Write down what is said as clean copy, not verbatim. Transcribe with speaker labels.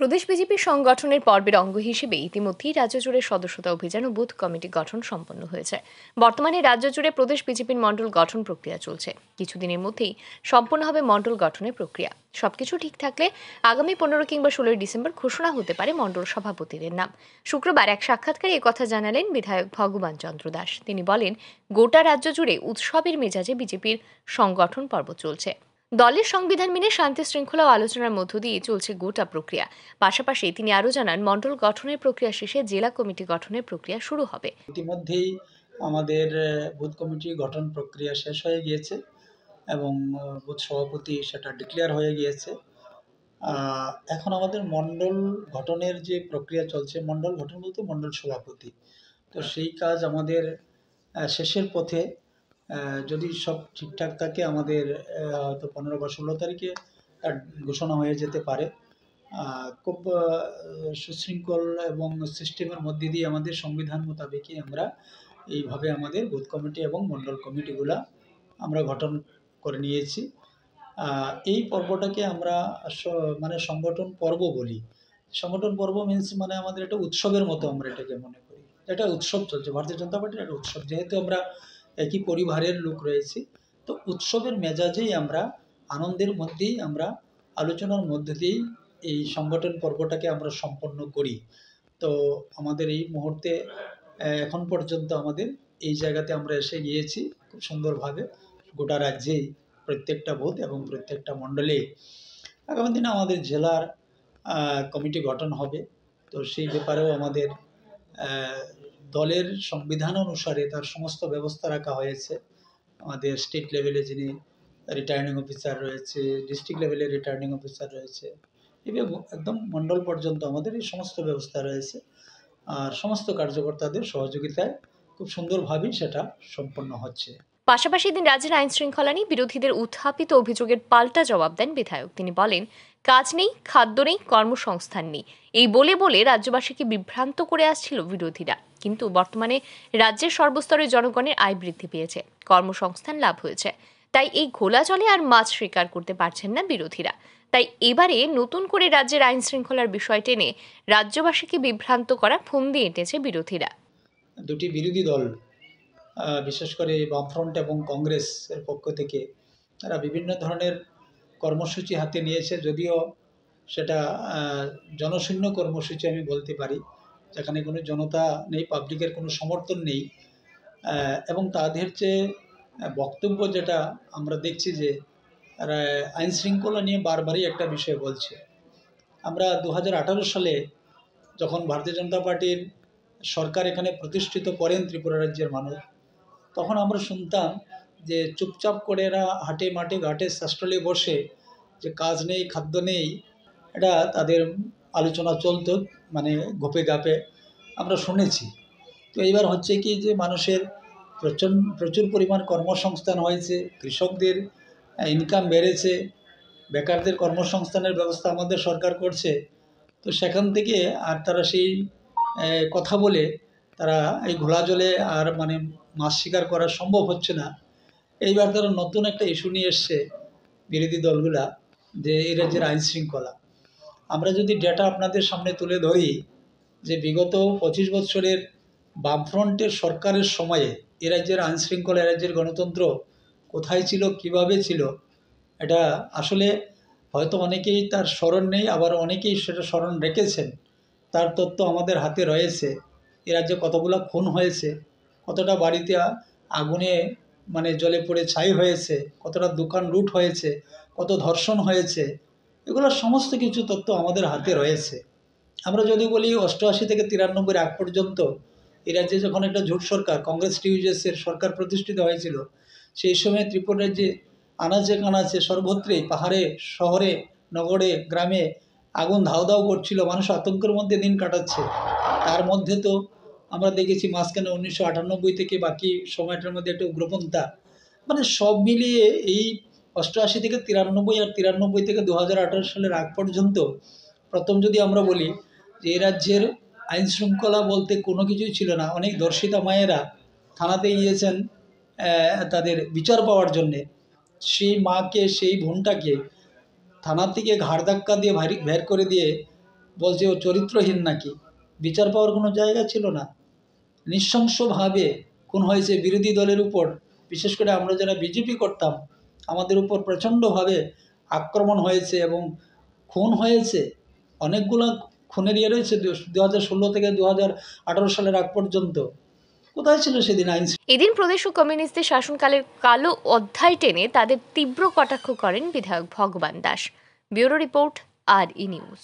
Speaker 1: প্রদেশ BJP সংগঠনের পর্বের অঙ্গ হিসেবে ইতিমধ্যেই রাজ্য জুড়ে সদস্যতা অভিযান ও বুথ কমিটি গঠন সম্পন্ন হয়েছে। বর্তমানে রাজ্য জুড়ে প্রদেশ বিজেপির মণ্ডল গঠন প্রক্রিয়া চলছে। কিছুদিনের মধ্যেই সম্পন্ন হবে মণ্ডল গঠনের প্রক্রিয়া। সবকিছু ঠিক থাকলে আগামী 15 কিংবা 16 ডিসেম্বর ঘোষণা হতে পারে মণ্ডল সভাপতিদের নাম। শুক্রবার এক সাক্ষাৎকারে একথা জানালেন বিধায়ক ভগবান চন্দ্র দাস। তিনি বলেন, গোটা রাজ্য জুড়ে উৎসবের মেজাজে বিজেপির সংগঠন পর্ব চলছে। দলের সংবিধান মেনে শান্তি শৃঙ্খলা ও আলোচনার মধ্য দিয়ে চলছে গোটা প্রক্রিয়া। পাশাপাশি তিনি আরও জানান, মণ্ডল গঠনের প্রক্রিয়া শেষে জেলা কমিটি গঠনের প্রক্রিয়া শুরু হবে।
Speaker 2: ইতিমধ্যেই আমাদের বুথ কমিটি গঠন প্রক্রিয়া শেষ হয়ে গিয়েছে এবং বুথ সভাপতি সেটা ডিক্লেয়ার হয়ে গিয়েছে। এখন আমাদের মণ্ডল গঠনের যে প্রক্রিয়া চলছে, মণ্ডল গঠন বলতে মণ্ডল সভাপতি, তো সেই কাজ আমাদের শেষের পথে। যদি সব ঠিকঠাক থাকে আমাদের হয়তো 15 বা 16 তারিখে তার ঘোষণা হয়ে যেতে পারে। খুব সুশৃঙ্খল এবং সিস্টেমের মধ্যে দিয়ে আমাদের সংবিধান মোতাবেকই আমরা এইভাবে আমাদের বুথ কমিটি এবং মণ্ডল কমিটিগুলা আমরা গঠন করে নিয়েছি। এই পর্বটাকে আমরা মানে সংগঠন পর্ব বলি। সংগঠন পর্ব মিনস মানে আমাদের একটা উৎসবের মতো আমরা এটাকে মনে করি। এটা উৎসব চলছে, ভারতীয় জনতা পার্টির একটা উৎসব। যেহেতু আমরা একই পরিবারের লোক রয়েছি, তো উৎসবের মেজাজেই আমরা, আনন্দের মধ্যেই আমরা, আলোচনার মধ্যে দিয়েই এই সংগঠন পর্বটাকে আমরা সম্পন্ন করি। তো আমাদের এই মুহূর্তে এখন পর্যন্ত আমাদের এই জায়গাতে আমরা এসে গিয়েছি খুব সুন্দরভাবে। গোটা রাজ্যেই প্রত্যেকটা বুথ এবং প্রত্যেকটা মণ্ডলে আগামী দিনে আমাদের জেলার কমিটি গঠন হবে। তো সেই ব্যাপারেও আমাদের দলের সংবিধান অনুসারে তার সমস্ত ব্যবস্থা রাখা হয়েছে। আমাদের স্টেট লেভেলে যিনি রিটার্নিং অফিসার রয়েছে, ডিস্ট্রিক্ট লেভেলে রিটার্নিং অফিসার রয়েছে, এবং একদম মণ্ডল পর্যন্ত আমাদের এই সমস্ত ব্যবস্থা রয়েছে। আর সমস্ত কার্যকর্তাদের সহযোগিতায় খুব সুন্দরভাবেই সেটা সম্পন্ন হচ্ছে।
Speaker 1: পাশাপাশি দিন রাজ্যের আইন শৃঙ্খলা নিয়ে বিরোধীদের উত্থাপিত অভিযোগের পাল্টা জবাব দেন বিধায়ক। তিনি বলেন, কাজ নেই, খাদ্য নেই, কর্মসংস্থান নেই, এই বলে বলে রাজ্যবাসীকে বিভ্রান্ত করে আসছিল বিরোধীরা। কিন্তু বর্তমানে রাজ্যের সর্বস্তরের জনগণের আয় বৃদ্ধি পেয়েছে, কর্মসংস্থান লাভ হয়েছে। তাই এই ঘোলা জলে আর মাছ স্বীকার করতে পারছেন না বিরোধীরা। তাই এবারে নতুন করে রাজ্যের আইন শৃঙ্খলার বিষয় টেনে রাজ্যবাসীকে বিভ্রান্ত করা ফন্দি এঁটেছে বিরোধীরা।
Speaker 2: দুটি বিরোধী দল, বিশেষ করে বামফ্রন্ট এবং কংগ্রেসের পক্ষ থেকে তারা বিভিন্ন ধরনের কর্মসূচি হাতে নিয়েছে। যদিও সেটা জনশূন্য কর্মসূচি আমি বলতে পারি, যেখানে কোনো জনতা নেই, পাবলিকের কোনো সমর্থন নেই। এবং তাদের যে বক্তব্য, যেটা আমরা দেখছি যে তারা আইন শৃঙ্খলা নিয়ে বারবারই একটা বিষয় বলছে। আমরা 2018 সালে যখন ভারতীয় জনতা পার্টির সরকার এখানে প্রতিষ্ঠিত করেন ত্রিপুরা রাজ্যের মানুষ, তখন আমরা শুনতাম যে চুপচাপ করে এরা হাটে মাঠে ঘাটে শাস্ত্রলে বসে যে কাজ নেই, খাদ্য নেই, এটা তাদের আলোচনা চলতো, মানে গোপে গাপে আমরা শুনেছি। তো এইবার হচ্ছে কি যে মানুষের প্রচুর পরিমাণ কর্মসংস্থান হয়েছে, কৃষকদের ইনকাম বেড়েছে, বেকারদের কর্মসংস্থানের ব্যবস্থা আমাদের সরকার করছে। তো সেখান থেকে আর তারা সেই কথা বলে তারা এই ঘোলা জলে আর মানে মাছ শিকার করা সম্ভব হচ্ছে না। এইবার তারা নতুন একটা ইস্যু নিয়ে এসছে বিরোধী দলগুলা, যে এই রাজ্যের আইন শৃঙ্খলা। আমরা যদি ডেটা আপনাদের সামনে তুলে ধরি, যে বিগত 25 বছরের বামফ্রন্টের সরকারের সময়ে এ রাজ্যের আইন শৃঙ্খলা, এ রাজ্যের গণতন্ত্র কোথায় ছিল, কিভাবে ছিল, এটা আসলে হয়তো অনেকেই তার স্মরণ নেই, আবার অনেকেই সেটা স্মরণ রেখেছেন। তার তথ্য আমাদের হাতে রয়েছে। এ রাজ্যে কতগুলো খুন হয়েছে, কতটা বাড়িতে আগুনে মানে জ্বলে পড়ে ছাই হয়েছে, কতটা দোকান লুট হয়েছে, কত ধর্ষণ হয়েছে, এগুলো সমস্ত কিছু তথ্য আমাদের হাতে রয়েছে। আমরা যদি বলি 88 থেকে 93 আগ পর্যন্ত এ রাজ্যে যখন একটা জোট সরকার, কংগ্রেস টিউজেসের সরকার প্রতিষ্ঠিত হয়েছিল, সেই সময় ত্রিপুরা রাজ্যে আনাচে কানাচে সর্বত্রই, পাহাড়ে, শহরে, নগরে, গ্রামে আগুন ধাউ ধাউ করছিল, মানুষ আতঙ্কের মধ্যে দিন কাটাচ্ছে। তার মধ্যে তো আমরা দেখেছি মাঝখানে 1998 থেকে বাকি সময়টার মধ্যে একটা উগ্রপন্থা, মানে সব মিলিয়ে এই 88 থেকে 93 আর 93 থেকে 2018 সালের আগ পর্যন্ত প্রথম যদি আমরা বলি যে এ রাজ্যের আইন শৃঙ্খলা বলতে কোনো কিছুই ছিল না। অনেক ধর্ষিতা মায়েরা থানাতে গিয়েছেন তাদের বিচার পাওয়ার জন্যে। সেই মাকে, সেই বোনটাকে থানা থেকে ঘাড় ধাক্কা দিয়ে বের করে দিয়ে বলছে ও চরিত্রহীন নাকি, বিচার পাওয়ার কোনো জায়গা ছিল না। নৃশংসভাবে খুন হয়েছে বিরোধী দলের উপর, বিশেষ করে আমরা যারা বিজেপি করতাম আমাদের উপর প্রচণ্ডভাবে আক্রমণ হয়েছে এবং খুন হয়েছে। অনেকগুলো খুনের ইয়ে রয়েছে 2016 থেকে 2018 সালের আগ পর্যন্ত। কোথায় ছিল সেদিন আইন?
Speaker 1: এদিন প্রদেশ ও কমিউনিস্টদের শাসনকালের কালো অধ্যায় টেনে তাদের তীব্র কটাক্ষ করেন বিধায়ক ভগবান দাস। ব্যুরো রিপোর্ট, আর ই নিউজ।